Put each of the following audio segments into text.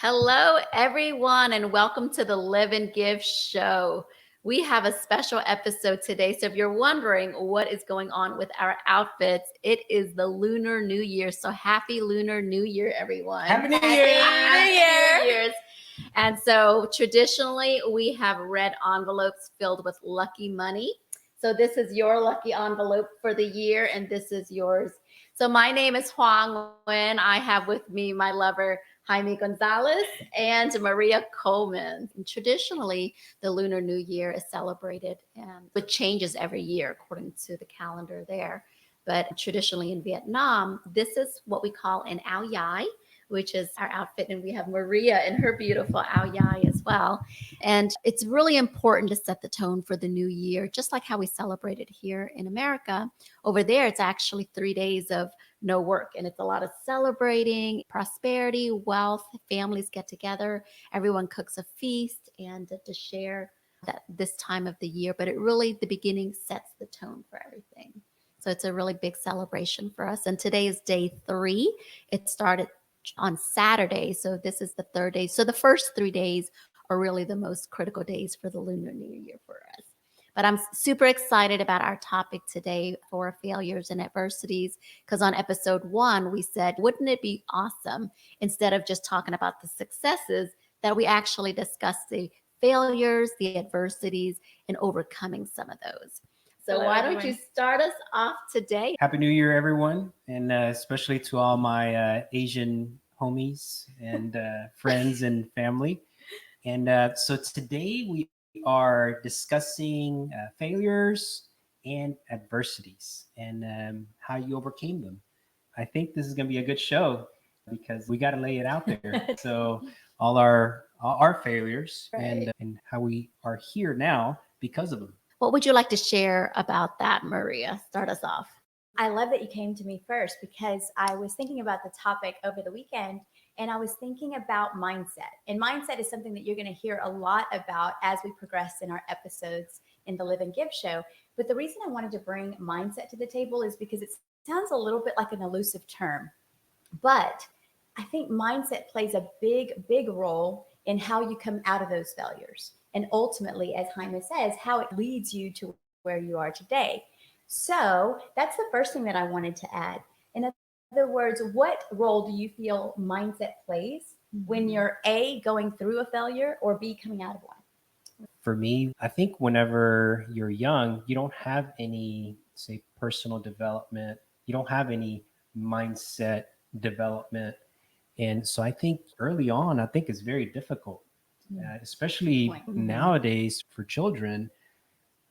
Hello, everyone, and welcome to the Live and Give show. We have a special episode today. So, if you're wondering what is going on with our outfits, it is the Lunar New Year. So, happy Lunar New Year, everyone. Happy New Year! Happy New Year's. And so, traditionally, we have red envelopes filled with lucky money. So, this is your lucky envelope for the year, and this is yours. So, my name is Huang Nguyen. I have with me my lover, Jaime Gonzalez, and Maria Coleman. And traditionally, the Lunar New Year is celebrated, and it changes every year according to the calendar there. But traditionally in Vietnam, this is what we call an ao dai, which is our outfit. And we have Maria in her beautiful ao dai as well. And it's really important to set the tone for the new year, just like how we celebrate it here in America. Over there, it's actually 3 days of no work. And it's a lot of celebrating prosperity, wealth, families get together, everyone cooks a feast and to share that this time of the year. But it really, the beginning sets the tone for everything. So it's a really big celebration for us. And today is day 3. It started on Saturday. So this is the 3rd day. So the first 3 days are really the most critical days for the Lunar New Year for us. But I'm super excited about our topic today for failures and adversities, because on episode 1, we said, wouldn't it be awesome, instead of just talking about the successes, that we actually discuss the failures, the adversities, and overcoming some of those. So Hello, why everyone. don't you start us off today? Happy New Year, everyone, and especially to all my Asian homies and friends and family. And so today we are discussing failures and adversities and how you overcame them. I think this is going to be a good show because we got to lay it out there. So all our failures and how we are here now because of them. What would you like to share about that, Maria? Start us off. I love that you came to me first because I was thinking about the topic over the weekend and I was thinking about mindset. And mindset is something that you're going to hear a lot about as we progress in our episodes in the Live and Give show. But the reason I wanted to bring mindset to the table is because it sounds a little bit like an elusive term. But I think mindset plays a big role in how you come out of those failures. And ultimately, as Jaime says, how it leads you to where you are today. So that's the first thing that I wanted to add. In other words, what role do you feel mindset plays when you're A, going through a failure, or B, coming out of one? For me, I think whenever you're young, you don't have any, say, personal development. You don't have any mindset development. And so I think early on, I think it's very difficult, especially nowadays for children,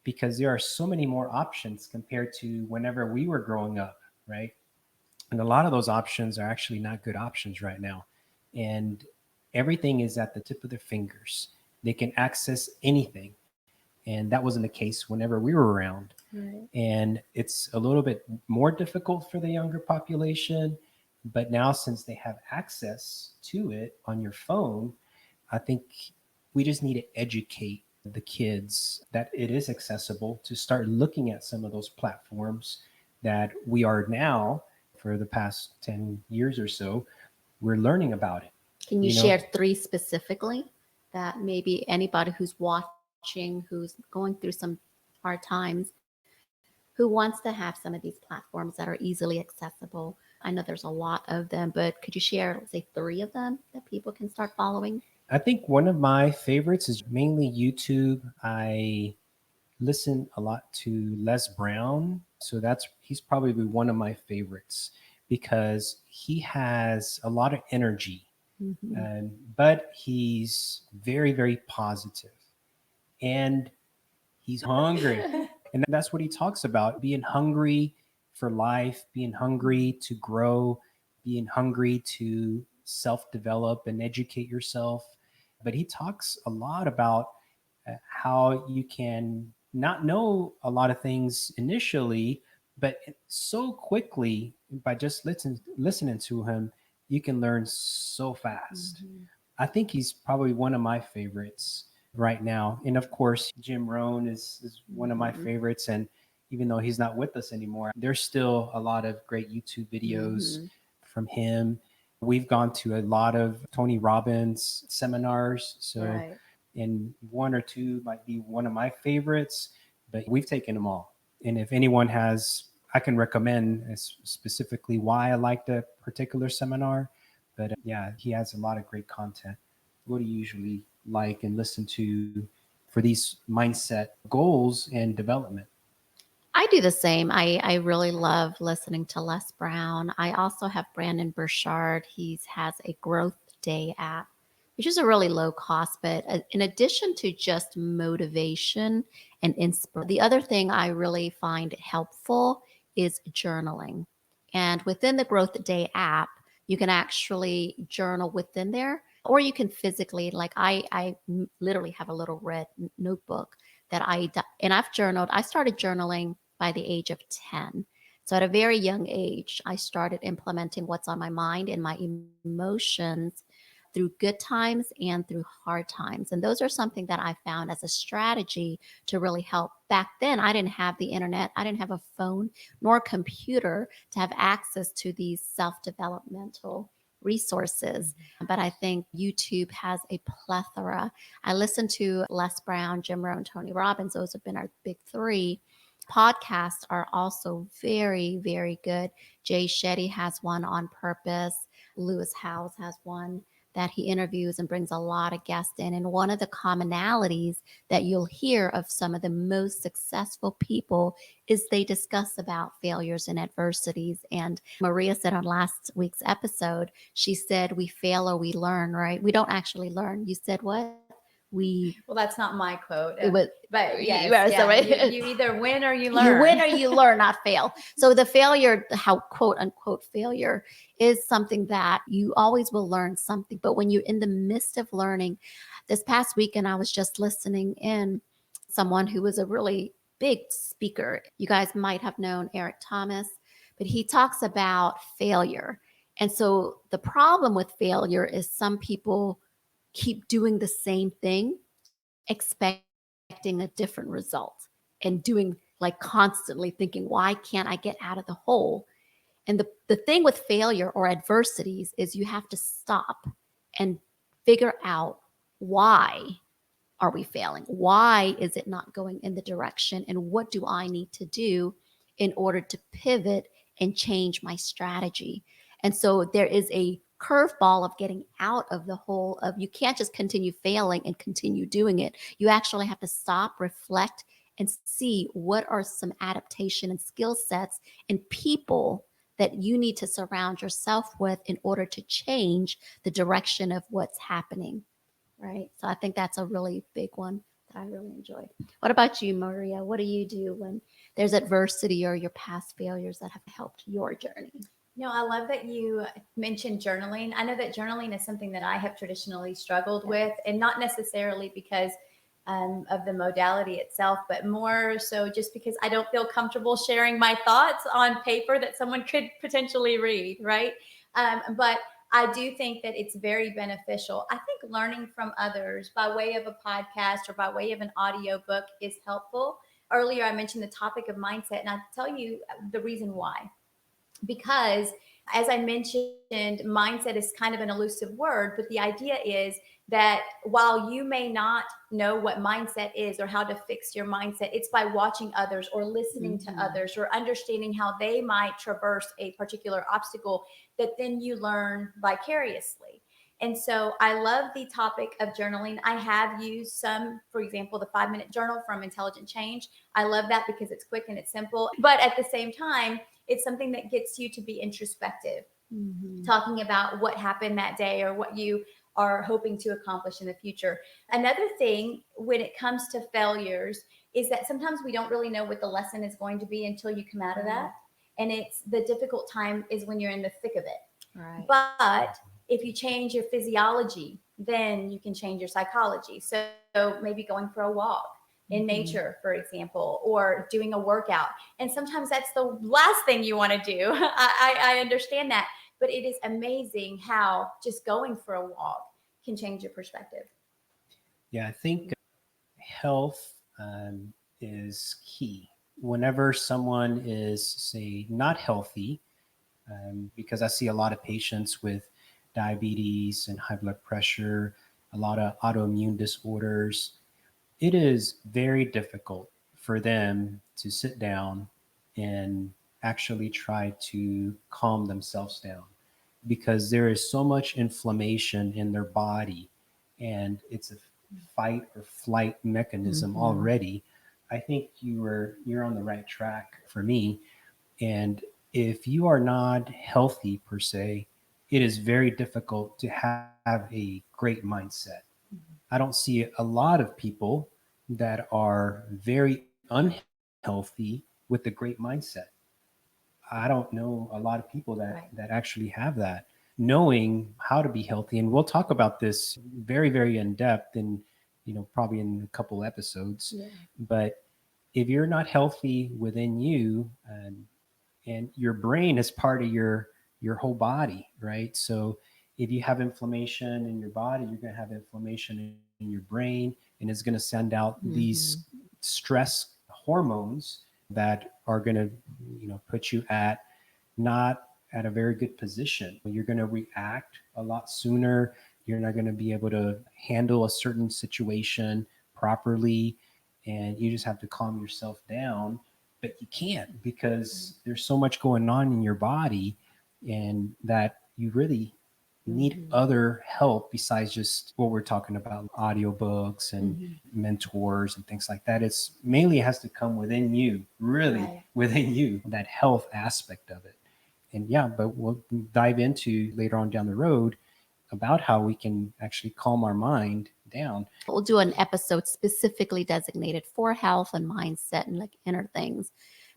because there are so many more options compared to whenever we were growing up, right? And a lot of those options are actually not good options right now. And everything is at the tip of their fingers. They can access anything. And that wasn't the case whenever we were around. Right. And it's a little bit more difficult for the younger population. But now, since they have access to it on your phone, I think we just need to educate the kids that it is accessible to start looking at some of those platforms that we are now, for the past 10 years or so, we're learning about it. Can you You know? share 3 specifically that maybe anybody who's watching, who's going through some hard times, who wants to have some of these platforms that are easily accessible? I know there's a lot of them, but could you share, let's say, 3 of them that people can start following? I think one of my favorites is mainly YouTube. I listen a lot to Les Brown. So he's probably one of my favorites because he has a lot of energy, but he's very, very positive and he's hungry. And that's what he talks about, being hungry for life, being hungry to grow, being hungry to self-develop and educate yourself. But he talks a lot about how you can not know a lot of things initially, but so quickly by just listening to him, you can learn so fast. I think he's probably one of my favorites right now. And of course, Jim Rohn is one of my favorites. And even though he's not with us anymore, there's still a lot of great YouTube videos from him. We've gone to a lot of Tony Robbins seminars. So, Right. and one or two might be one of my favorites, but we've taken them all. And if anyone has, I can recommend specifically why I liked a particular seminar. But yeah, he has a lot of great content. What do you usually like and listen to for these mindset goals and development? I do the same. I really love listening to Les Brown. I also have Brandon Burchard. He has a Growth Day app, which is a really low cost, but in addition to just motivation and inspiration, the other thing I really find helpful is journaling. And within the Growth Day app, you can actually journal within there, or you can physically, like I literally have a little red notebook that and I've journaled. I started journaling by the age of 10. So at a very young age, I started implementing what's on my mind and my emotions through good times and through hard times. And those are something that I found as a strategy to really help. Back then, I didn't have the internet, I didn't have a phone nor a computer to have access to these self-developmental resources. But I think YouTube has a plethora. I listen to Les Brown, Jim Rohn, Tony Robbins. Those have been our big three. Podcasts are also very, very good. Jay Shetty has one on purpose. Lewis Howes has one that he interviews and brings a lot of guests in. And one of the commonalities that you'll hear of some of the most successful people is they discuss about failures and adversities. And Maria said on last week's episode, she said, we fail or we learn, right? We don't actually learn. You said what? Well, that's not my quote, It was, but yes, so you either win or you learn. You win or you learn, not fail. So the failure, how quote unquote failure, is something that you always will learn something. But when you're in the midst of learning, this past weekend I was just listening in someone who was a really big speaker. You guys might have known Eric Thomas, but he talks about failure. And so the problem with failure is some people keep doing the same thing, expecting a different result and doing like constantly thinking, why can't I get out of the hole? And the thing with failure or adversities is you have to stop and figure out why are we failing? Why is it not going in the direction? And what do I need to do in order to pivot and change my strategy? And so there is a curveball of getting out of the hole of you can't just continue failing and continue doing it. You actually have to stop, reflect, and see what are some adaptation and skill sets and people that you need to surround yourself with in order to change the direction of what's happening. Right. So I think that's a really big one that I really enjoy. What about you, Maria? What do you do when there's adversity or your past failures that have helped your journey? No, I love that you mentioned journaling. I know that journaling is something that I have traditionally struggled with, and not necessarily because of the modality itself, but more so just because I don't feel comfortable sharing my thoughts on paper that someone could potentially read, right? But I do think that it's very beneficial. I think learning from others by way of a podcast or by way of an audio book is helpful. Earlier, I mentioned the topic of mindset, and I'll tell you the reason why. Because as I mentioned, mindset is kind of an elusive word, but the idea is that while you may not know what mindset is or how to fix your mindset, it's by watching others or listening to others or understanding how they might traverse a particular obstacle that then you learn vicariously. And so I love the topic of journaling. I have used some, for example, the 5-minute journal from Intelligent Change. I love that because it's quick and it's simple. But at the same time, it's something that gets you to be introspective, talking about what happened that day or what you are hoping to accomplish in the future. Another thing when it comes to failures is that sometimes we don't really know what the lesson is going to be until you come out of that. And it's the difficult time is when you're in the thick of it. Right. But if you change your physiology, then you can change your psychology. So maybe going for a walk in nature, for example, or doing a workout. And sometimes that's the last thing you want to do. I understand that. But it is amazing how just going for a walk can change your perspective. Yeah, I think health is key. Whenever someone is, say, not healthy, because I see a lot of patients with diabetes and high blood pressure, a lot of autoimmune disorders, it is very difficult for them to sit down and actually try to calm themselves down because there is so much inflammation in their body and it's a fight or flight mechanism Mhm. already. I think you're on the right track for me. And if you are not healthy per se, it is very difficult to have a great mindset. I don't see a lot of people that are very unhealthy with a great mindset. I don't know a lot of people that Right. actually have that, knowing how to be healthy. And we'll talk about this very, very in depth in, probably in a couple episodes. Yeah. But if you're not healthy within you, and your brain is part of your whole body, right? So if you have inflammation in your body, you're going to have inflammation in your brain, and it's going to send out these Mhm. stress hormones that are going to put you at not at a very good position. You're going to react a lot sooner. You're not going to be able to handle a certain situation properly, and you just have to calm yourself down. But you can't because there's so much going on in your body, and that you really need Mhm. other help besides just what we're talking about, audiobooks and Mhm. mentors and things like that. It's mainly has to come within you, really Right. within you, that health aspect of it. And yeah, but we'll dive into later on down the road about how we can actually calm our mind down. We'll do an episode specifically designated for health and mindset and like inner things.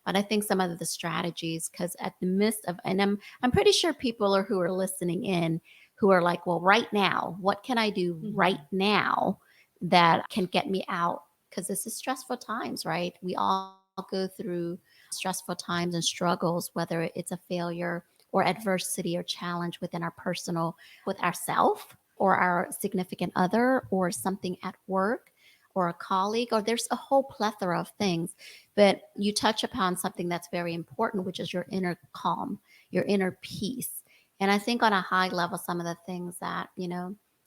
But I think some of the strategies, because at the midst of, and I'm pretty sure people are who are listening in who are like, well, right now, what can I do right now that can get me out? Because this is stressful times, right? We all go through stressful times and struggles, whether it's a failure or adversity or challenge within our personal, with ourself or our significant other or something at work or a colleague, or there's a whole plethora of things. But you touch upon something that's very important, which is your inner calm, your inner peace. And I think on a high level, some of the things that,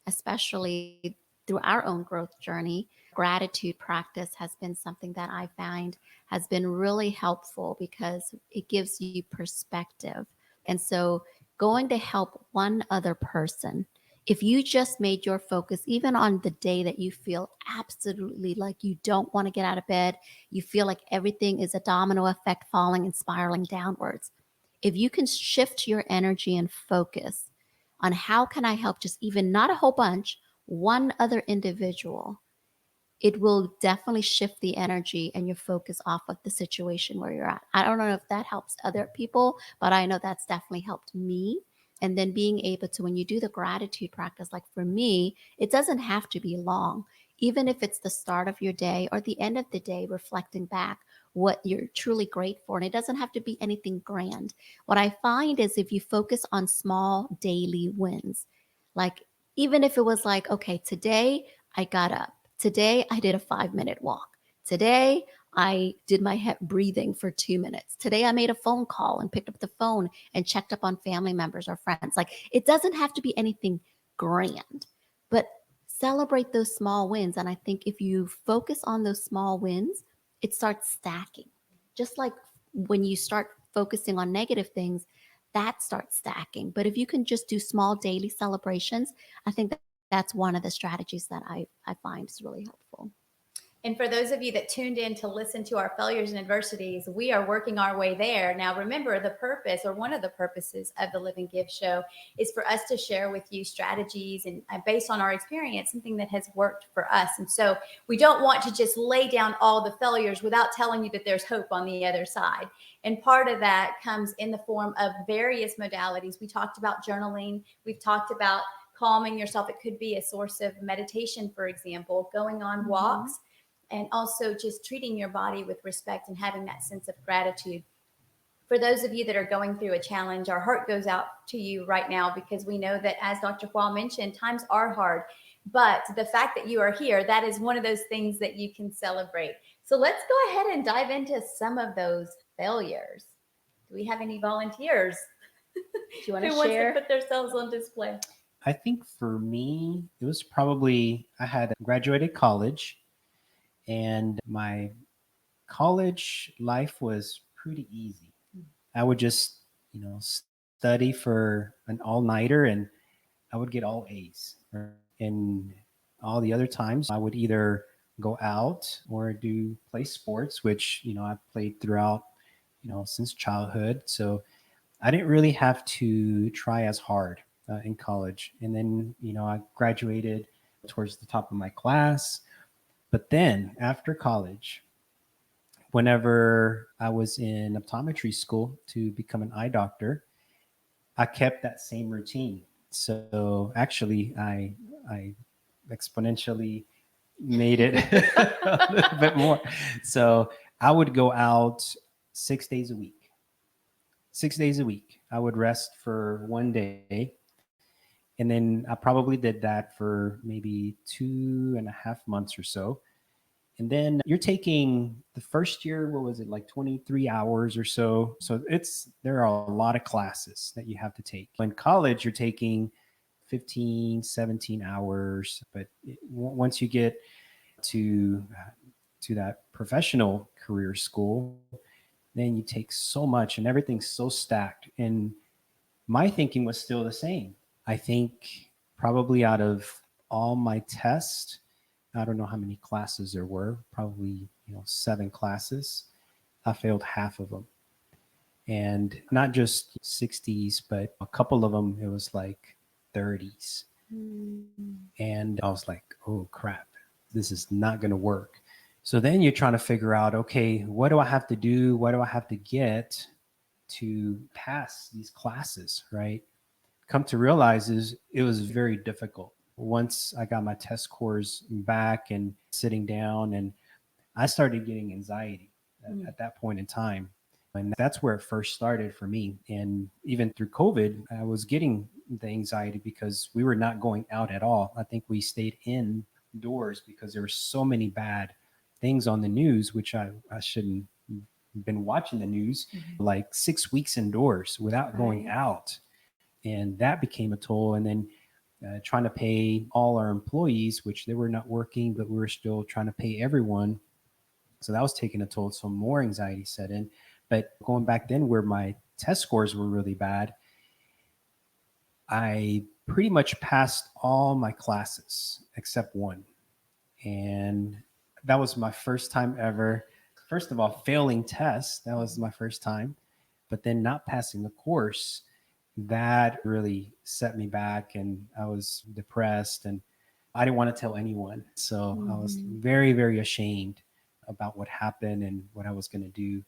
especially through our own growth journey, gratitude practice has been something that I find has been really helpful because it gives you perspective. And so going to help one other person, if you just made your focus, even on the day that you feel absolutely like you don't want to get out of bed, you feel like everything is a domino effect falling and spiraling downwards. If you can shift your energy and focus on how can I help just even not a whole bunch, one other individual, it will definitely shift the energy and your focus off of the situation where you're at. I don't know if that helps other people, but I know that's definitely helped me. And then being able to, when you do the gratitude practice, like for me, it doesn't have to be long. Even if it's the start of your day or the end of the day, reflecting back what you're truly grateful for. And it doesn't have to be anything grand. What I find is if you focus on small daily wins, like even if it was like, okay, today I got up. Today, I did a 5-minute walk. Today, I did my breathing for 2 minutes. Today, I made a phone call and picked up the phone and checked up on family members or friends. Like, it doesn't have to be anything grand, but celebrate those small wins. And I think if you focus on those small wins, it starts stacking. Just like when you start focusing on negative things, that starts stacking. But if you can just do small daily celebrations, I think that's one of the strategies that I find is really helpful. And for those of you that tuned in to listen to our failures and adversities, we are working our way there. Now, remember, the purpose or one of the purposes of the Live and Give show is for us to share with you strategies and based on our experience, something that has worked for us. And so we don't want to just lay down all the failures without telling you that there's hope on the other side. And part of that comes in the form of various modalities. We talked about journaling, we've talked about calming yourself. It could be a source of meditation, for example, going on walks, and also just treating your body with respect and having that sense of gratitude. For those of you that are going through a challenge, our heart goes out to you right now because we know that, as Dr. Hua mentioned, times are hard. But the fact that you are here, that is one of those things that you can celebrate. So let's go ahead and dive into some of those failures. Do we have any volunteers Do you want who to wants to share? put themselves on display? I think for me, it was probably I had graduated college, and my college life was pretty easy. I would just, study for an all nighter, and I would get all A's. Right? And all the other times, I would either go out or do play sports, which I've played throughout, since childhood. So I didn't really have to try as hard in college. And then I graduated towards the top of my class. But then after college, whenever I was in optometry school to become an eye doctor, I kept that same routine. So actually, I exponentially made it a little bit more. So I would go out 6 days a week. 6 days a week. I would rest for one day. And then I probably did that for maybe 2.5 months or so. And then you're taking the first year, what was it, like 23 hours or so? So there are a lot of classes that you have to take. In college, you're taking 15, 17 hours. But once you get to that professional career school, then you take so much and everything's so stacked. And my thinking was still the same. I think probably out of all my tests, I don't know how many classes there were, probably, 7 classes. I failed half of them. And not just 60s, but a couple of them, it was like 30s. And I was like, oh crap, this is not going to work. So then you're trying to figure out, okay, what do I have to do? What do I have to get to pass these classes, right? Come to realize is it was very difficult. Once I got my test scores back and sitting down, and I started getting anxiety at that point in time. And that's where it first started for me. And even through COVID, I was getting the anxiety because we were not going out at all. I think we stayed indoors because there were so many bad things on the news, which I shouldn't have been watching the news, like 6 weeks indoors without going out. And that became a toll. And then trying to pay all our employees, which they were not working, but we were still trying to pay everyone. So that was taking a toll. So more anxiety set in. But going back then, where my test scores were really bad, I pretty much passed all my classes except one. And that was my first time ever. First of all, failing tests, that was my first time. But then not passing the course, that really set me back, and I was depressed, and I didn't want to tell anyone. So I was very, very ashamed about what happened and what I was going to do.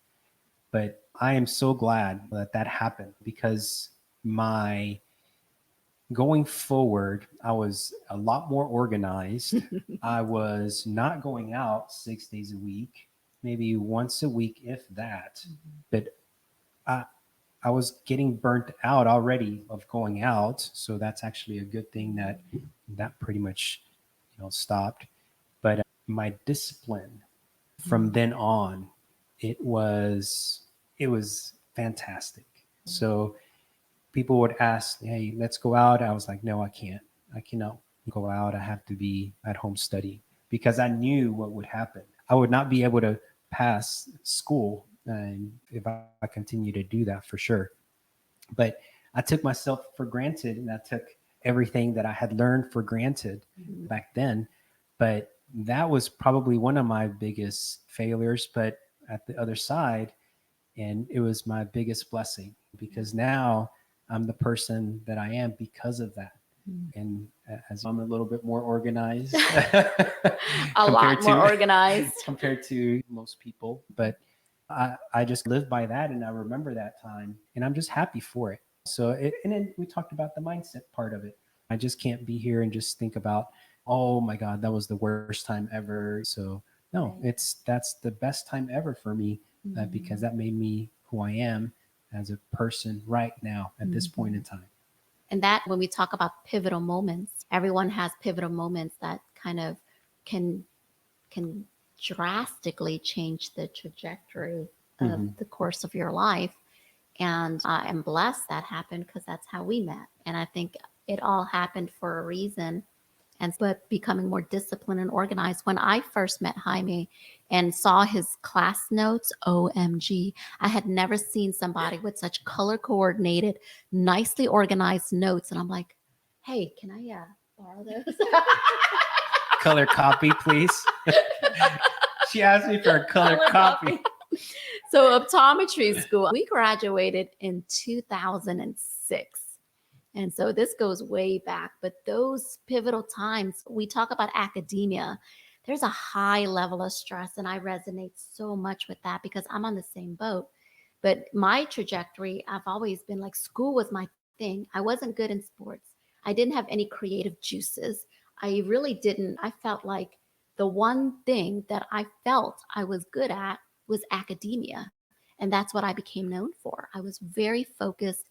But I am so glad that that happened, because my going forward, I was a lot more organized. I was not going out 6 days a week, maybe once a week, if that. But I, I was getting burnt out already of going out. So that's actually a good thing that pretty much, stopped. But my discipline from then on, it was fantastic. So people would ask, "Hey, let's go out." I was like, "No, I can't. I cannot go out. I have to be at home studying," because I knew what would happen. I would not be able to pass school, and if I continue to do that, for sure. But I took myself for granted, and I took everything that I had learned for granted back then. But that was probably one of my biggest failures. But at the other side, and it was my biggest blessing, because now I'm the person that I am because of that. And as I'm a little bit more organized, A lot more organized compared to most people. But I just live by that, and I remember that time, and I'm just happy for it. So, and then we talked about the mindset part of it. I just can't be here and just think about, oh my God, that was the worst time ever. So no, that's the best time ever for me, because that made me who I am as a person right now at this point in time. And that, when we talk about pivotal moments, everyone has pivotal moments that kind of can drastically change the trajectory of the course of your life. And I am blessed that happened, because that's how we met. And I think it all happened for a reason. And but becoming more disciplined and organized. When I first met Jaime and saw his class notes, OMG, I had never seen somebody with such color coordinated, nicely organized notes. And I'm like, hey, can I borrow those? Color copy, please. She asked me for a color copy. So optometry school, we graduated in 2006. And so this goes way back, but those pivotal times, we talk about academia, there's a high level of stress. And I resonate so much with that because I'm on the same boat. But my trajectory, I've always been like, school was my thing. I wasn't good in sports. I didn't have any creative juices. I really didn't. I felt like the one thing that I felt I was good at was academia. And that's what I became known for. I was very focused.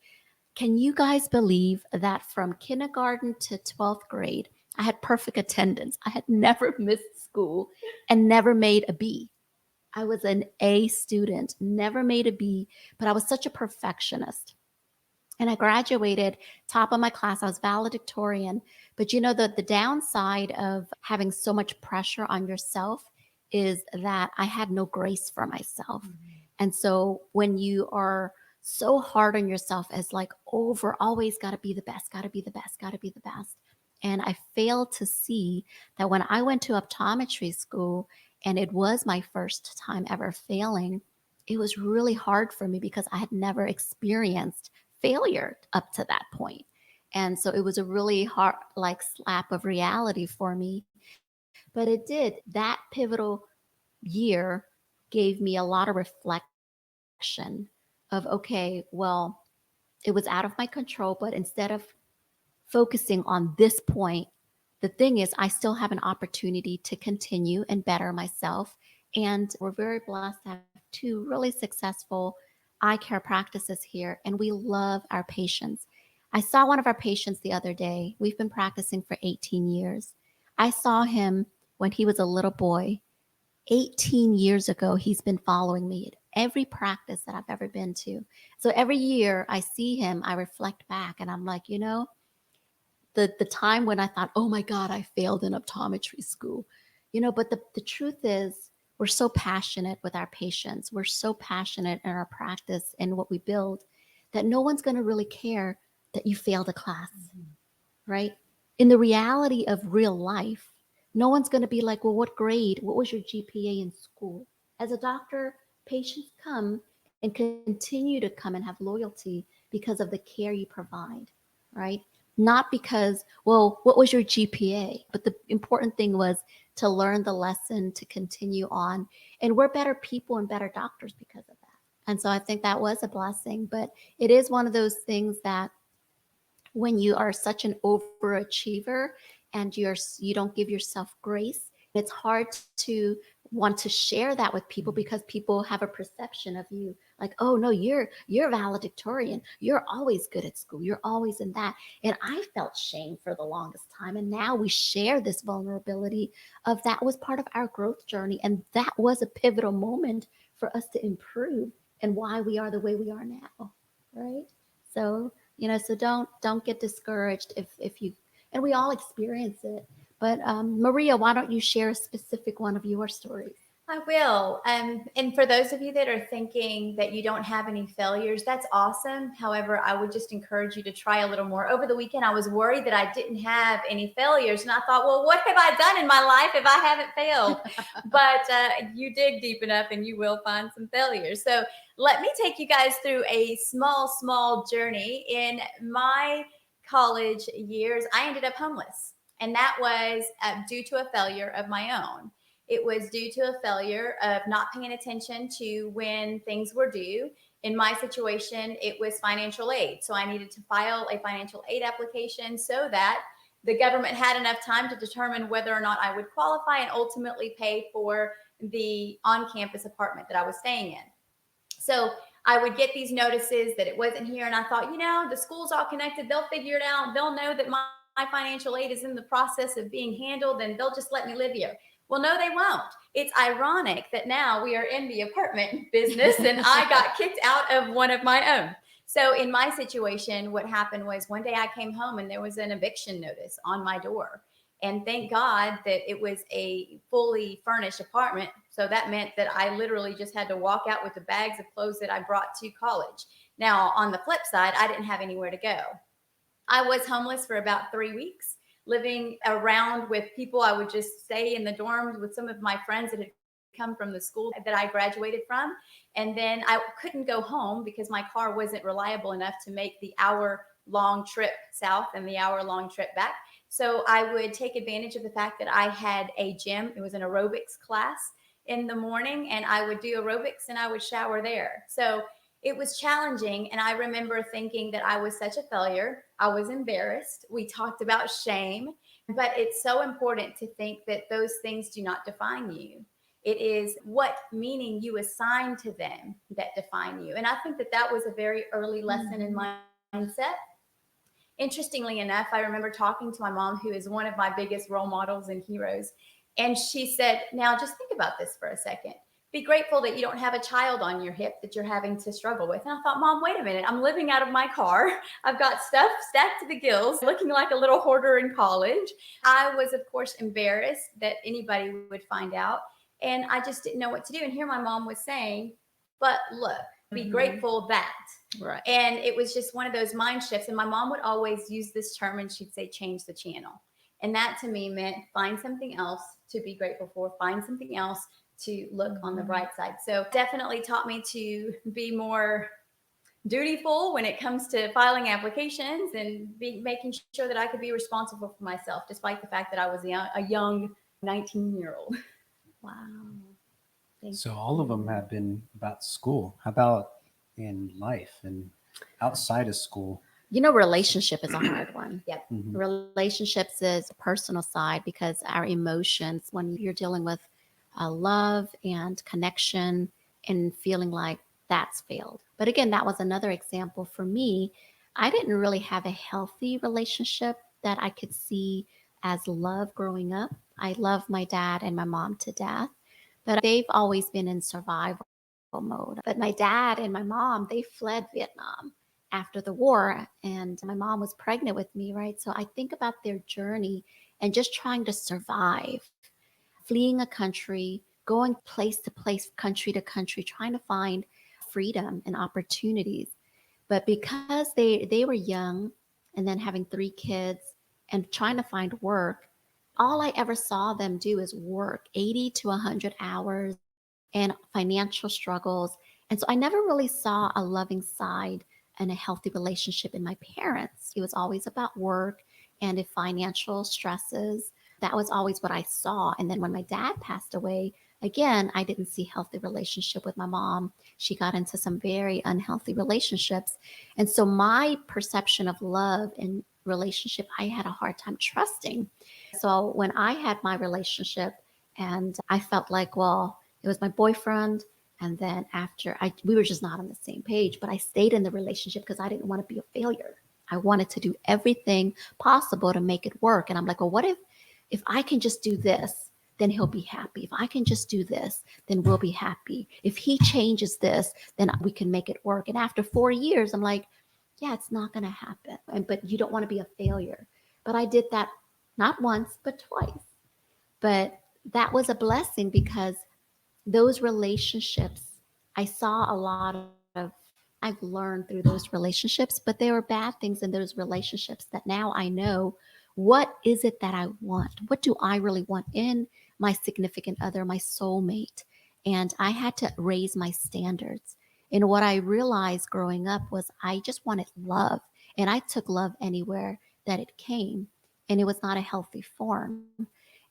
Can you guys believe that from kindergarten to 12th grade, I had perfect attendance? I had never missed school and never made a B. I was an A student, never made a B, but I was such a perfectionist. And I graduated top of my class. I was valedictorian. But you know, the downside of having so much pressure on yourself is that I had no grace for myself. And so when you are so hard on yourself as like always got to be the best, got to be the best, got to be the best. And I failed to see that when I went to optometry school and it was my first time ever failing, it was really hard for me because I had never experienced failure up to that point. And so it was a really hard, like, slap of reality for me. But it did. That pivotal year gave me a lot of reflection of, okay, well, it was out of my control, but instead of focusing on this point, the thing is, I still have an opportunity to continue and better myself. And we're very blessed to have two really successful eye care practices here, and we love our patients. I saw one of our patients the other day. We've been practicing for 18 years. I saw him when he was a little boy. 18 years ago, he's been following me at every practice that I've ever been to. So every year I see him, I reflect back and I'm like, you know, the time when I thought, oh my God, I failed in optometry school, you know, but the truth is we're so passionate with our patients. We're so passionate in our practice and what we build that no one's going to really care that you failed a class, right? In the reality of real life, no one's going to be like, well, what grade? What was your GPA in school? As a doctor, patients come and continue to come and have loyalty because of the care you provide, right? Not because, well, what was your GPA? But the important thing was to learn the lesson, to continue on. And we're better people and better doctors because of that. And so I think that was a blessing. But it is one of those things that when you are such an overachiever and you don't give yourself grace, it's hard to want to share that with people because people have a perception of you like, oh no, you're valedictorian, you're always good at school, you're always in that. And I felt shame for the longest time, and now we share this vulnerability of that was part of our growth journey, and that was a pivotal moment for us to improve and why we are the way we are now, right? So so don't get discouraged if you, and we all experience it. But Maria, why don't you share a specific one of your stories? I will. And for those of you that are thinking that you don't have any failures, that's awesome. However, I would just encourage you to try a little more. Over the weekend, I was worried that I didn't have any failures. And I thought, well, what have I done in my life if I haven't failed? But you dig deep enough and you will find some failures. So let me take you guys through a small journey. In my college years, I ended up homeless. And that was due to a failure of my own. It was due to a failure of not paying attention to when things were due. In my situation, it was financial aid. So I needed to file a financial aid application so that the government had enough time to determine whether or not I would qualify and ultimately pay for the on-campus apartment that I was staying in. So I would get these notices that it wasn't here. And I thought, the school's all connected. They'll figure it out. They'll know that my financial aid is in the process of being handled and they'll just let me live here. Well, no, they won't. It's ironic that now we are in the apartment business and I got kicked out of one of my own. So in my situation, what happened was one day I came home and there was an eviction notice on my door. And thank God that it was a fully furnished apartment. So that meant that I literally just had to walk out with the bags of clothes that I brought to college. Now, on the flip side, I didn't have anywhere to go. I was homeless for about 3 weeks, living around with people. I would just stay in the dorms with some of my friends that had come from the school that I graduated from. And then I couldn't go home because my car wasn't reliable enough to make the hour-long trip south and the hour-long trip back. So I would take advantage of the fact that I had a gym. It was an aerobics class in the morning, and I would do aerobics and I would shower there. So it was challenging. And I remember thinking that I was such a failure. I was embarrassed. We talked about shame, but it's so important to think that those things do not define you. It is what meaning you assign to them that define you. And I think that that was a very early lesson in mindset. Interestingly enough, I remember talking to my mom, who is one of my biggest role models and heroes. And she said, now just think about this for a second. Be grateful that you don't have a child on your hip that you're having to struggle with. And I thought, Mom, wait a minute. I'm living out of my car. I've got stuff stacked to the gills, looking like a little hoarder in college. I was, of course, embarrassed that anybody would find out. And I just didn't know what to do. And here my mom was saying, but look, be grateful that. Right. And it was just one of those mind shifts. And my mom would always use this term and she'd say, change the channel. And that to me meant find something else to be grateful for, find something else to look on the bright side. So definitely taught me to be more dutiful when it comes to filing applications and making sure that I could be responsible for myself, despite the fact that I was a young 19-year-old. Wow. So all of them have been about school. How about in life and outside of school? You know, relationship is a hard one. Yep. Mhm. Relationships is a personal side because our emotions, when you're dealing with love and connection and feeling like that's failed. But again, that was another example for me. I didn't really have a healthy relationship that I could see as love growing up. I love my dad and my mom to death, but they've always been in survival mode. But my dad and my mom, they fled Vietnam after the war, and my mom was pregnant with me, right? So I think about their journey and just trying to survive, fleeing a country, going place to place, country to country, trying to find freedom and opportunities. But because they were young and then having 3 kids and trying to find work, all I ever saw them do is work 80 to 100 hours and financial struggles. And so I never really saw a loving side and a healthy relationship in my parents. It was always about work and if financial stresses. That was always what I saw. And then when my dad passed away, again, I didn't see healthy relationship with my mom. She got into some very unhealthy relationships. And so my perception of love and relationship, I had a hard time trusting. So when I had my relationship and I felt like, well, it was my boyfriend. And then after we were just not on the same page, but I stayed in the relationship because I didn't want to be a failure. I wanted to do everything possible to make it work. And I'm like, well, what if I can just do this, then he'll be happy. If I can just do this, then we'll be happy. If he changes this, then we can make it work. And after 4 years, I'm like, yeah, it's not going to happen. But you don't want to be a failure. But I did that not once, but twice. But that was a blessing because those relationships, I saw a lot of, I've learned through those relationships, but there were bad things in those relationships that now I know what is it that I want? What do I really want in my significant other, my soulmate? And I had to raise my standards. And what I realized growing up was I just wanted love. And I took love anywhere that it came. And it was not a healthy form.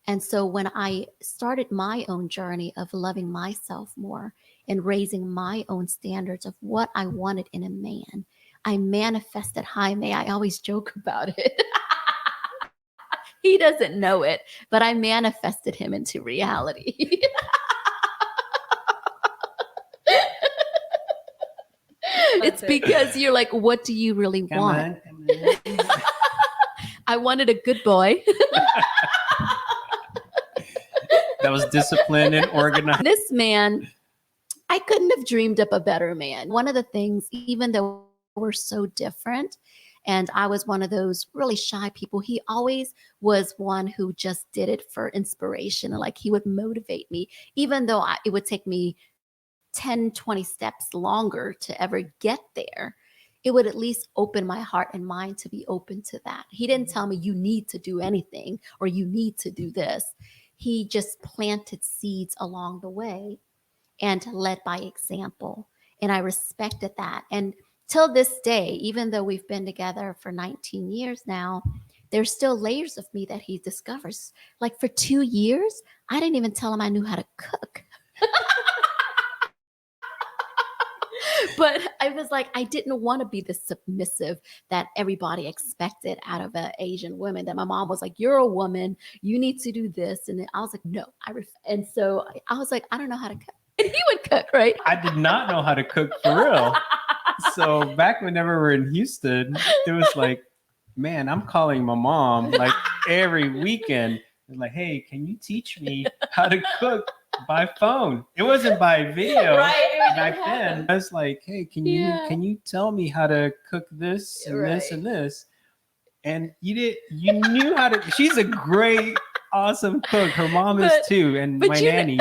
And so when I started my own journey of loving myself more and raising my own standards of what I wanted in a man, I manifested Jaime. I always joke about it. He doesn't know it, but I manifested him into reality. It's because you're like, what do you really want? Come on. I wanted a good boy. That was disciplined and organized. This man, I couldn't have dreamed up a better man. One of the things, even though were so different. And I was one of those really shy people. He always was one who just did it for inspiration. And like he would motivate me, even though it would take me 10, 20 steps longer to ever get there. It would at least open my heart and mind to be open to that. He didn't tell me you need to do anything or you need to do this. He just planted seeds along the way and led by example. And I respected that. And till this day, even though we've been together for 19 years now, there's still layers of me that he discovers. Like for 2 years, I didn't even tell him I knew how to cook. But I was like, I didn't want to be the submissive that everybody expected out of an Asian woman. That my mom was like, "You're a woman, you need to do this," and I was like, "No." And so I was like, "I don't know how to cook," and he would cook, right? I did not know how to cook for real. So back whenever we were in Houston, it was like, man, I'm calling my mom like every weekend. Like, hey, can you teach me how to cook by phone? It wasn't by video. Right. Back then, I was like, hey, can you tell me how to cook this and this and this? And you knew how to. She's a great, awesome cook. Her mom is too, and my nanny.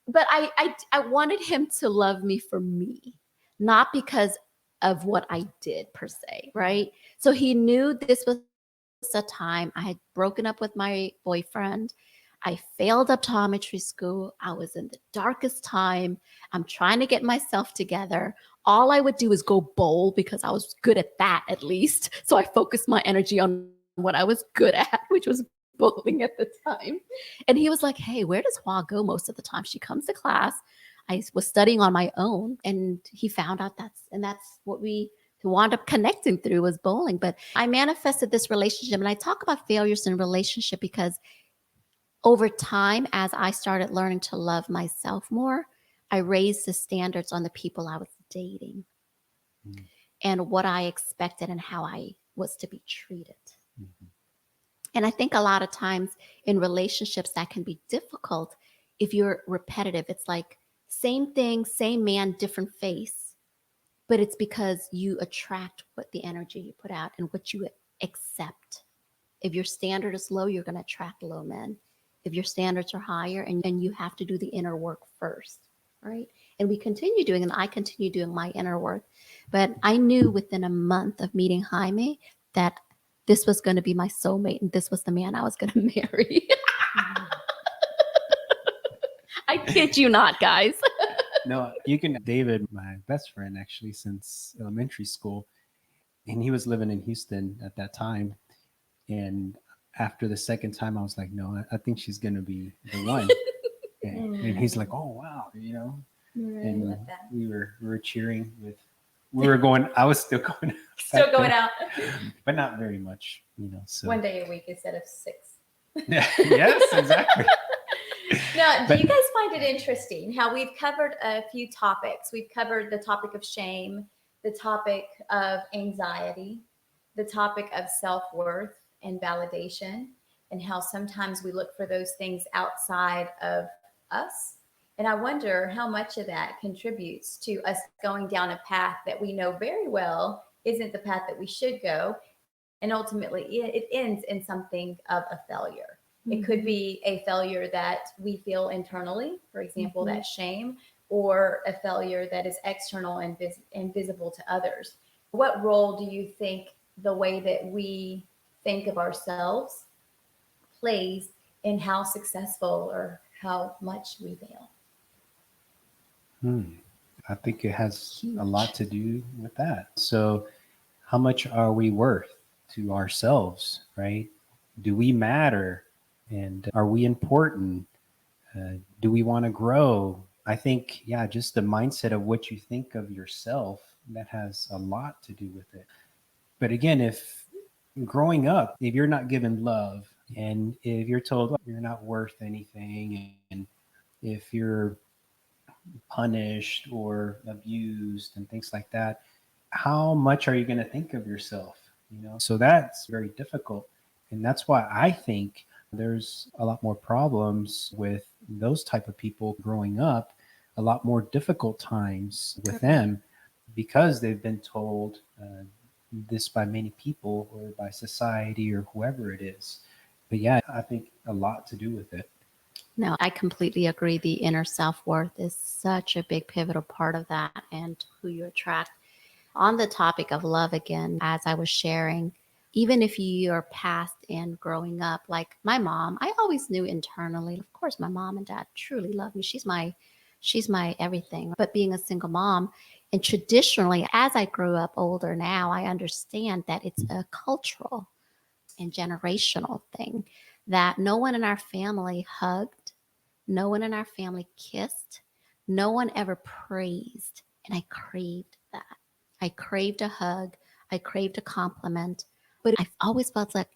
But I wanted him to love me for me, not because of what I did per se, right? So he knew this was a time I had broken up with my boyfriend. I failed optometry school. I was in the darkest time. I'm trying to get myself together. All I would do is go bowl because I was good at that at least. So I focused my energy on what I was good at, which was bowling at the time. And he was like, hey, where does Hua go most of the time? She comes to class. I was studying on my own, and he found out that's what we wound up connecting through was bowling. But I manifested this relationship, and I talk about failures in a relationship because over time, as I started learning to love myself more, I raised the standards on the people I was dating and what I expected and how I was to be treated. And I think a lot of times in relationships that can be difficult if you're repetitive. It's like same thing, same man, different face. But it's because you attract what the energy you put out and what you accept. If your standard is low, you're going to attract low men. If your standards are higher, and you have to do the inner work first, right? And we continue doing, and I continue doing my inner work. But I knew within a month of meeting Jaime that this was going to be my soulmate, and this was the man I was going to marry. I kid you not, guys. No, you can. David, my best friend, actually, since elementary school, and he was living in Houston at that time. And after the second time, I was like, no, I think she's going to be the one. And he's like, oh, wow, And we were cheering I was still going out. But not very much, So One day a week instead of 6. Yes, exactly. Now, do you guys find it interesting how we've covered a few topics? We've covered the topic of shame, the topic of anxiety, the topic of self-worth and validation, and how sometimes we look for those things outside of us. And I wonder how much of that contributes to us going down a path that we know very well isn't the path that we should go. And ultimately, it ends in something of a failure. It could be a failure that we feel internally, for example, that shame, or a failure that is external and visible to others. What role do you think the way that we think of ourselves plays in how successful or how much we fail? I think it has a lot to do with that. So how much are we worth to ourselves, right? Do we matter? And are we important? Do we want to grow? I think, just the mindset of what you think of yourself, that has a lot to do with it. But again, if growing up, if you're not given love, and if you're told you're not worth anything, and if you're punished or abused and things like that, how much are you going to think of yourself? So that's very difficult. And that's why I think there's a lot more problems with those type of people growing up, a lot more difficult times with them, because they've been told this by many people or by society or whoever it is. But yeah, I think a lot to do with it. No, I completely agree. The inner self worth is such a big pivotal part of that and who you attract. On the topic of love again, as I was sharing, even if you're past and growing up, like my mom, I always knew internally, of course, my mom and dad truly love me. She's my everything. But being a single mom, and traditionally, as I grew up older now, I understand that it's a cultural and generational thing that no one in our family hugged, no one in our family kissed, no one ever praised. And I craved that. I craved a hug. I craved a compliment. But I always felt like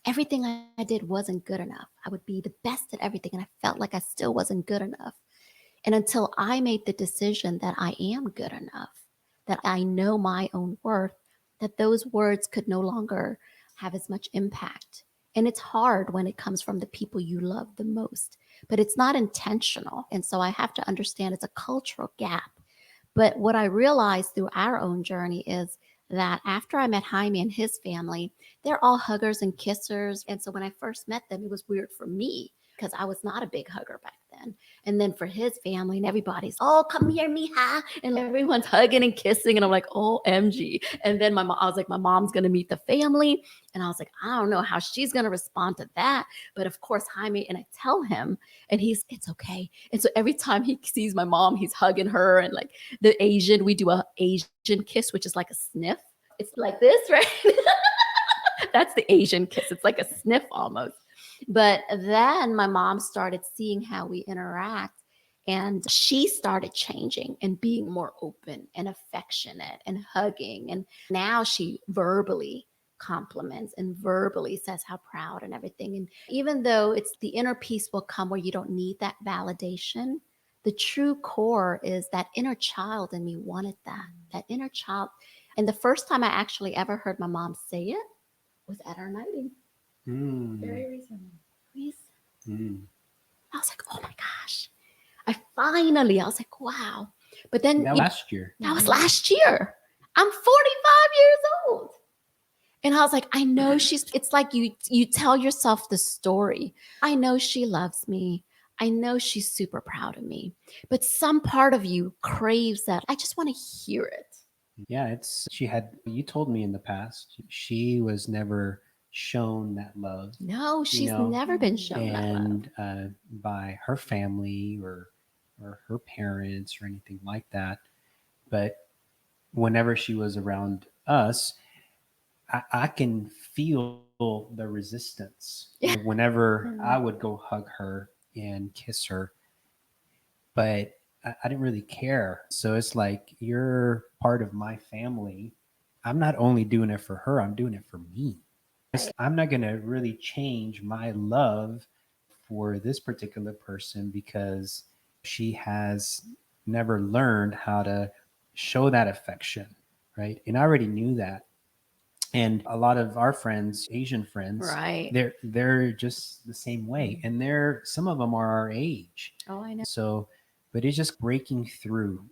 everything I did wasn't good enough. I would be the best at everything. And I felt like I still wasn't good enough. And until I made the decision that I am good enough, that I know my own worth, that those words could no longer have as much impact. And it's hard when it comes from the people you love the most, but it's not intentional. And so I have to understand it's a cultural gap. But what I realized through our own journey is that after I met Jaime and his family, they're all huggers and kissers. And so when I first met them, it was weird for me because I was not a big hugger back then. And then for his family and everybody's, oh, come here, mija. And everyone's hugging and kissing. And I'm like, oh, MG. And then I was like, my mom's going to meet the family. And I was like, I don't know how she's going to respond to that. But of course, Jaime, and I tell him, and it's okay. And so every time he sees my mom, he's hugging her. And like we do a Asian kiss, which is like a sniff. It's like this, right? That's the Asian kiss. It's like a sniff almost. But then my mom started seeing how we interact and she started changing and being more open and affectionate and hugging. And now she verbally compliments and verbally says how proud and everything. And even though it's the inner peace will come where you don't need that validation, the true core is that inner child in me wanted that inner child. And the first time I actually ever heard my mom say it was at our nighting. Very recently. I was like, oh my gosh. I was like, wow. But then That was last year. that was last year. I'm 45 years old. And I was like, I know it's like you tell yourself the story. I know she loves me. I know she's super proud of me. But some part of you craves that. I just want to hear it. Yeah, you told me in the past, she was never shown that love. No, she's never been shown that love. And by her family or her parents or anything like that. But whenever she was around us, I can feel the resistance whenever I would go hug her and kiss her. But I didn't really care. So it's like, you're part of my family. I'm not only doing it for her, I'm doing it for me. I'm not going to really change my love for this particular person because she has never learned how to show that affection, right? And I already knew that. And a lot of our friends, Asian friends, right, they're just the same way. And some of them are our age. Oh, I know. So, but it's just breaking through.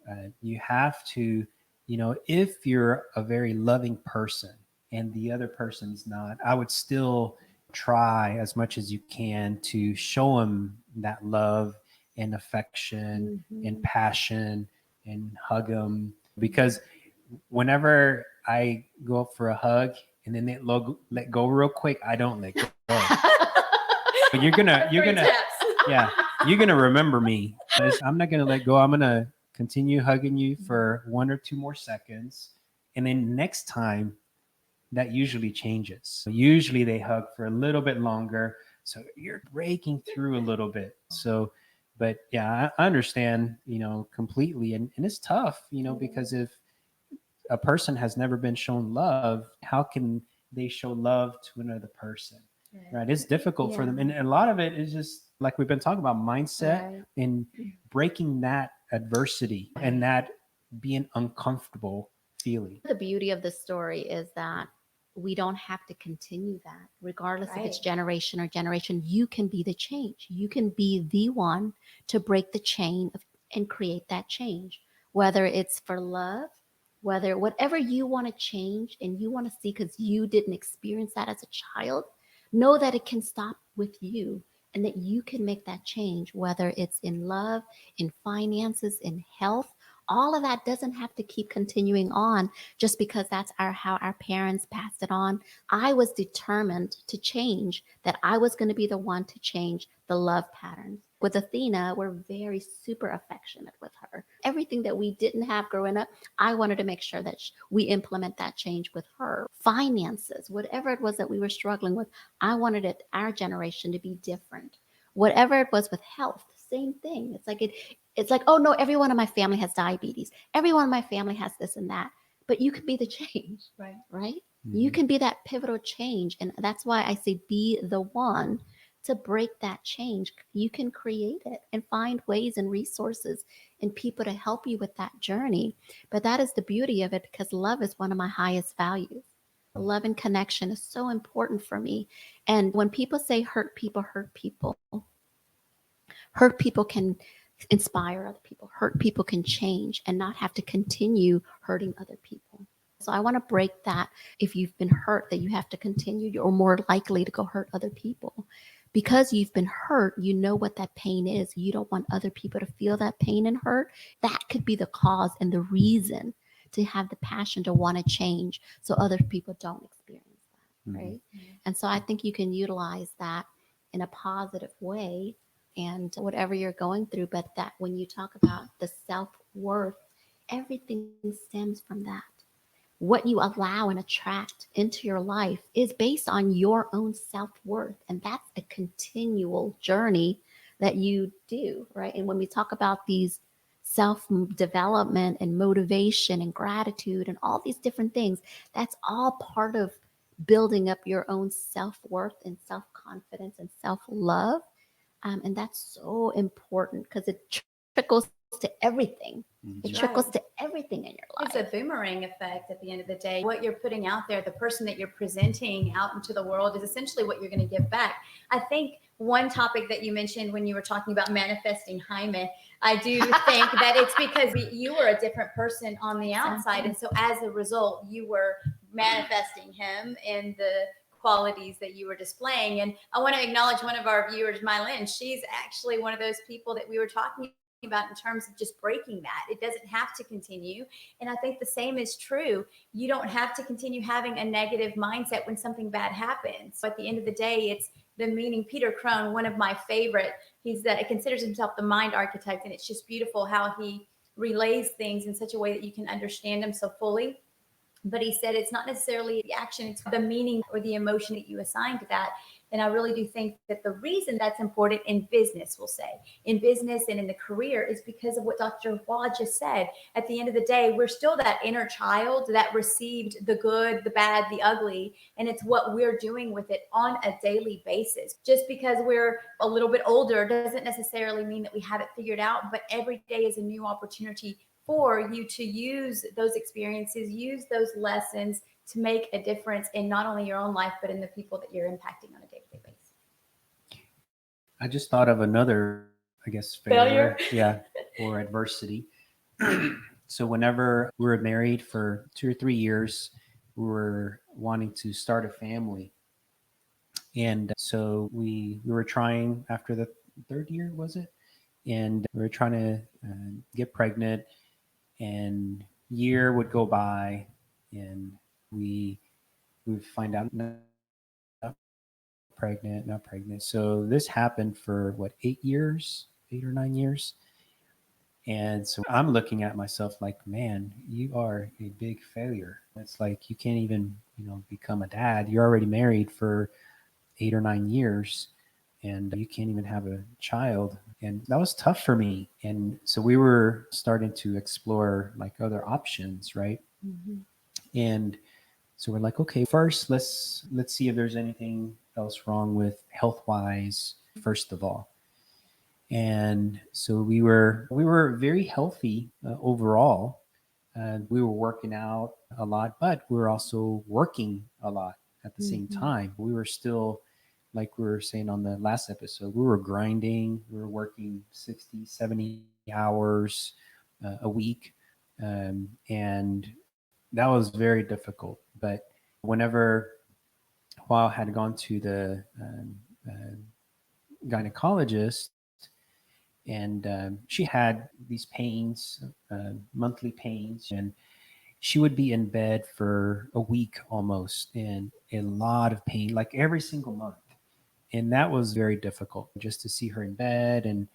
You have to, if you're a very loving person and the other person's not, I would still try as much as you can to show them that love and affection and passion and hug them. Because whenever I go up for a hug and then they let go real quick, I don't let go. But you're gonna yeah, you're gonna remember me. I'm not gonna let go. I'm gonna continue hugging you for 1 or 2 more seconds, and then next time that usually changes. So usually they hug for a little bit longer, so you're breaking through a little bit. So, but yeah, I understand, completely, and it's tough, because if a person has never been shown love, how can they show love to another person? Right? It's difficult for them. And a lot of it is just like we've been talking about, mindset and breaking that adversity and that being uncomfortable feeling. The beauty of the story is that we don't have to continue that. Regardless if it's generation or generation, you can be the change. You can be the one to break the chain and create that change, whether it's for love, whatever you want to change and you want to see because you didn't experience that as a child, know that it can stop with you and that you can make that change, whether it's in love, in finances, in health. All of that doesn't have to keep continuing on just because that's how our parents passed it on. I was determined to change, that I was going to be the one to change the love patterns. With Athena, we're very super affectionate with her. Everything that we didn't have growing up, I wanted to make sure that we implement that change with her. Finances, whatever it was that we were struggling with, I wanted our generation to be different. Whatever it was with health, same thing. It's like, oh no, everyone in my family has diabetes. Everyone in my family has this and that. But you could be the change, Right. right? Mm-hmm. You can be that pivotal change. And that's why I say be the one to break that change. You can create it and find ways and resources and people to help you with that journey. But that is the beauty of it, because love is one of my highest values. Love and connection is so important for me. And when people say hurt people can inspire other people. Hurt people can change and not have to continue hurting other people. So I want to break that. If you've been hurt, that you have to continue, you're more likely to go hurt other people. Because you've been hurt, you know what that pain is. You don't want other people to feel that pain and hurt. That could be the cause and the reason to have the passion to want to change so other people don't experience that, right? Mm-hmm. And so I think you can utilize that in a positive way and whatever you're going through. But that when you talk about the self-worth, everything stems from that. What you allow and attract into your life is based on your own self-worth. And that's a continual journey that you do, right? And when we talk about these self-development and motivation and gratitude and all these different things, that's all part of building up your own self-worth and self-confidence and self-love. And that's so important because it trickles to everything. It trickles to everything in your life. It's a boomerang effect at the end of the day. What you're putting out there, the person that you're presenting out into the world, is essentially what you're going to give back. I think one topic that you mentioned when you were talking about manifesting Jaime, I do think that it's because you were a different person on the outside. And so as a result, you were manifesting him in the qualities that you were displaying. And I want to acknowledge one of our viewers, Mylin. She's actually one of those people that we were talking about in terms of just breaking that. It doesn't have to continue. And I think the same is true. You don't have to continue having a negative mindset when something bad happens. So at the end of the day, it's the meaning. Peter Crone, one of my favorite, he considers himself the mind architect. And it's just beautiful how he relays things in such a way that you can understand them so fully. But he said it's not necessarily the action, it's the meaning or the emotion that you assign to that. And I really do think that the reason that's important in business, we'll say, in business and in the career, is because of what Dr. Waugh just said. At the end of the day, we're still that inner child that received the good, the bad, the ugly. And it's what we're doing with it on a daily basis. Just because we're a little bit older doesn't necessarily mean that we have it figured out, but every day is a new opportunity for you to use those experiences, use those lessons to make a difference in not only your own life, but in the people that you're impacting on a day-to-day basis. I just thought of another, I guess, failure. Yeah, or adversity. So whenever we were married for 2 or 3 years, we were wanting to start a family. And so we were trying after the 3rd year, was it? And we were trying to get pregnant, and year would go by, and we would find out not pregnant. So this happened for what, 8 or 9 years. And so I'm looking at myself like, man, you are a big failure. It's like you can't even, become a dad. You're already married for 8 or 9 years, and you can't even have a child. And that was tough for me. And so we were starting to explore like other options, right? Mm-hmm. And so we're like, okay, first let's see if there's anything else wrong with health-wise, first of all. And so we were very healthy overall. We were working out a lot, but we were also working a lot at the same time. We were still, like we were saying on the last episode, we were grinding. We were working 60, 70 hours a week. And that was very difficult. But whenever, while I had gone to the gynecologist, and she had these pains, monthly pains, and she would be in bed for a week almost in a lot of pain, like every single month. And that was very difficult, just to see her in bed and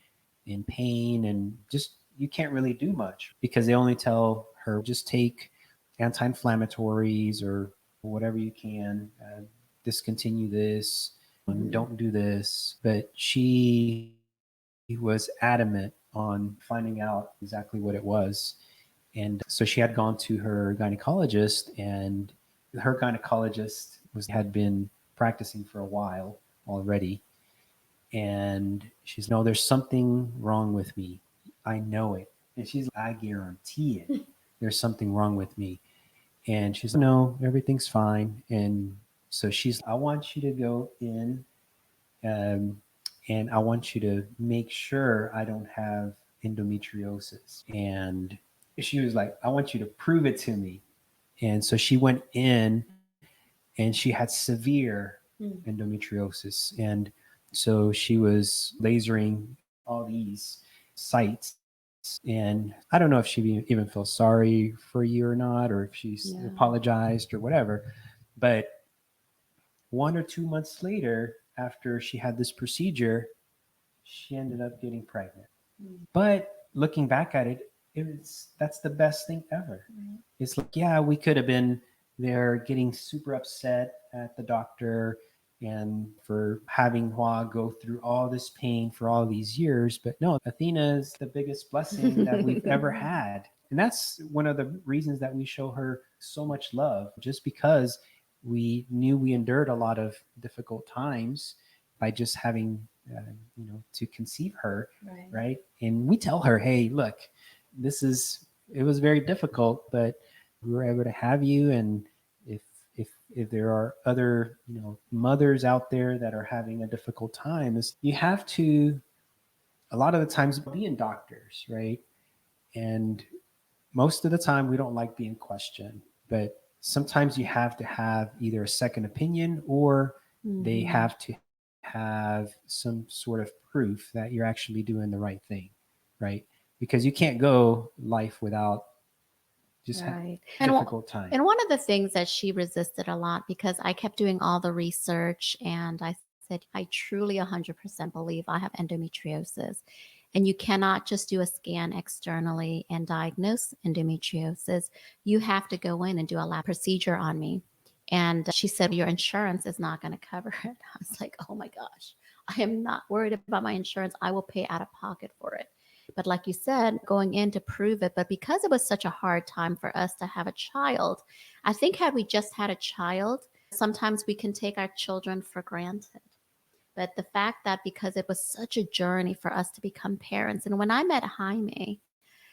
in pain, and just you can't really do much because they only tell her just take anti-inflammatories or whatever you can, discontinue this, and don't do this. But she was adamant on finding out exactly what it was. And so she had gone to her gynecologist, and her gynecologist had been practicing for a while already. And she's, no, there's something wrong with me. I know it. And she's like, I guarantee it. There's something wrong with me. And she's like, no, everything's fine. And so she's, I want you to go in, um, and I want you to make sure I don't have endometriosis. And she was like, I want you to prove it to me. And so she went in, and she had severe endometriosis. And so she was lasering all these sites. And I don't know if she even felt sorry for you or not, or if she's apologized or whatever. But 1 or 2 months later, after she had this procedure, she ended up getting pregnant. But looking back at it, that's the best thing ever. It's like, yeah, we could have been there getting super upset at the doctor and for having Hua go through all this pain for all these years. But no, Athena is the biggest blessing that we've ever had. And that's one of the reasons that we show her so much love, just because we knew we endured a lot of difficult times by just having to conceive her, right? And we tell her, hey, look, it was very difficult, but we were able to have you. And if there are other mothers out there that are having a difficult time, is you have to, a lot of the times, being doctors, right? And most of the time we don't like being questioned, but sometimes you have to have either a second opinion, or they have to have some sort of proof that you're actually doing the right thing, right? Because you can't go life without just difficult times. And one of the things that she resisted a lot, because I kept doing all the research and I said, I truly 100% believe I have endometriosis. And you cannot just do a scan externally and diagnose endometriosis. You have to go in and do a lab procedure on me. And she said, your insurance is not going to cover it. I was like, oh my gosh, I am not worried about my insurance. I will pay out of pocket for it. But like you said, going in to prove it. But because it was such a hard time for us to have a child, I think had we just had a child, sometimes we can take our children for granted. But the fact that because it was such a journey for us to become parents, and when I met Jaime,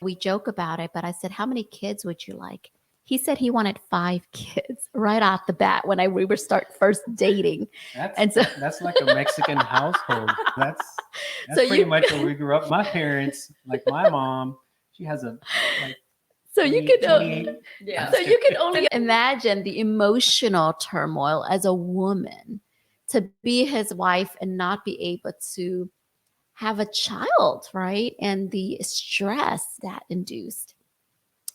we joke about it, but I said, how many kids would you like? He said he wanted 5 kids right off the bat when we were first dating. That's like a Mexican household. That's pretty much where we grew up. My parents, like my mom, she has a like. So you could only imagine the emotional turmoil as a woman to be his wife and not be able to have a child, right? And the stress that induced.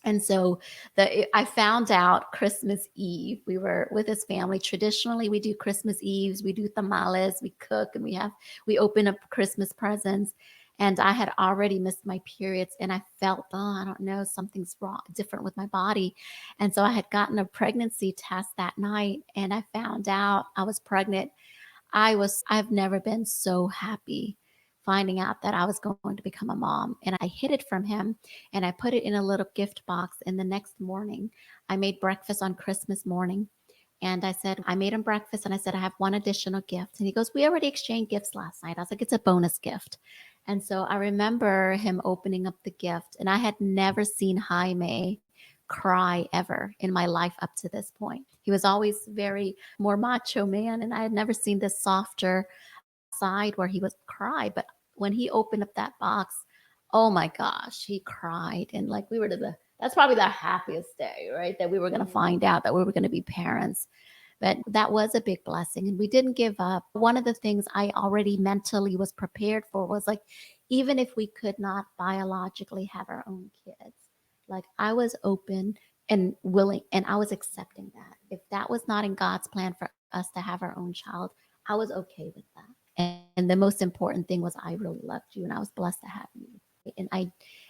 And so I found out Christmas Eve, we were with his family. Traditionally, we do Christmas Eves, we do tamales, we cook, and we open up Christmas presents. And I had already missed my periods, and I felt, I don't know, something's wrong, different with my body. And so I had gotten a pregnancy test that night, and I found out I was pregnant. I've never been so happy finding out that I was going to become a mom. And I hid it from him and I put it in a little gift box. And the next morning, I made breakfast on Christmas morning. And I said, I made him breakfast and I said, I have one additional gift. And he goes, we already exchanged gifts last night. I was like, it's a bonus gift. And so I remember him opening up the gift, and I had never seen Jaime cry ever in my life up to this point. He was always very more macho man, and I had never seen this softer side where he would cry. But when he opened up that box, oh my gosh, he cried. And like we were to the That's probably the happiest day, right? That we were going to find out that we were going to be parents. But that was a big blessing. And we didn't give up. One of the things I already mentally was prepared for was like, even if we could not biologically have our own kids, like I was open and willing and I was accepting that. If that was not in God's plan for us to have our own child, I was okay with that. And the most important thing was I really loved you and I was blessed to have you.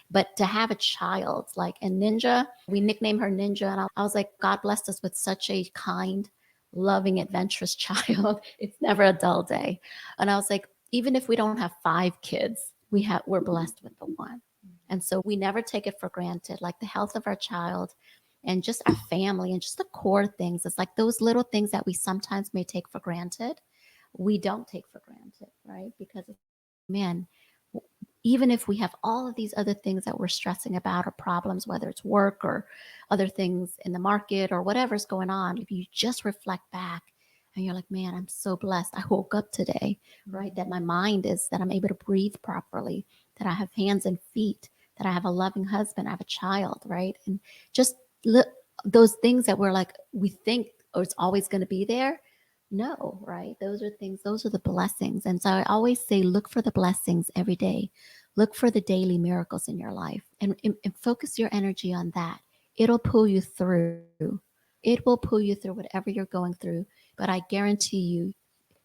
But to have a child like a Ninja, we nicknamed her Ninja. And I was like, God blessed us with such a kind, loving, adventurous child. It's never a dull day. And I was like, even if we don't have 5 kids, we're blessed with the one. And so we never take it for granted, like the health of our child and just our family and just the core things. It's like those little things that we sometimes may take for granted. We don't take for granted, right? Because, man, even if we have all of these other things that we're stressing about or problems, whether it's work or other things in the market or whatever's going on, if you just reflect back and you're like, man, I'm so blessed. I woke up today, right? That my mind is, that I'm able to breathe properly, that I have hands and feet, that I have a loving husband, I have a child, right? And just those things that we're like, we think, oh, it's always going to be there. No, right? Those are things, those are the blessings. And so I always say, look for the blessings every day. Look for the daily miracles in your life and focus your energy on that. It'll pull you through. It will pull you through whatever you're going through. But I guarantee you,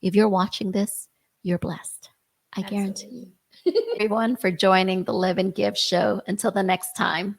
if you're watching this, you're blessed. I guarantee you. Everyone for joining the Live and Give show. Until the next time.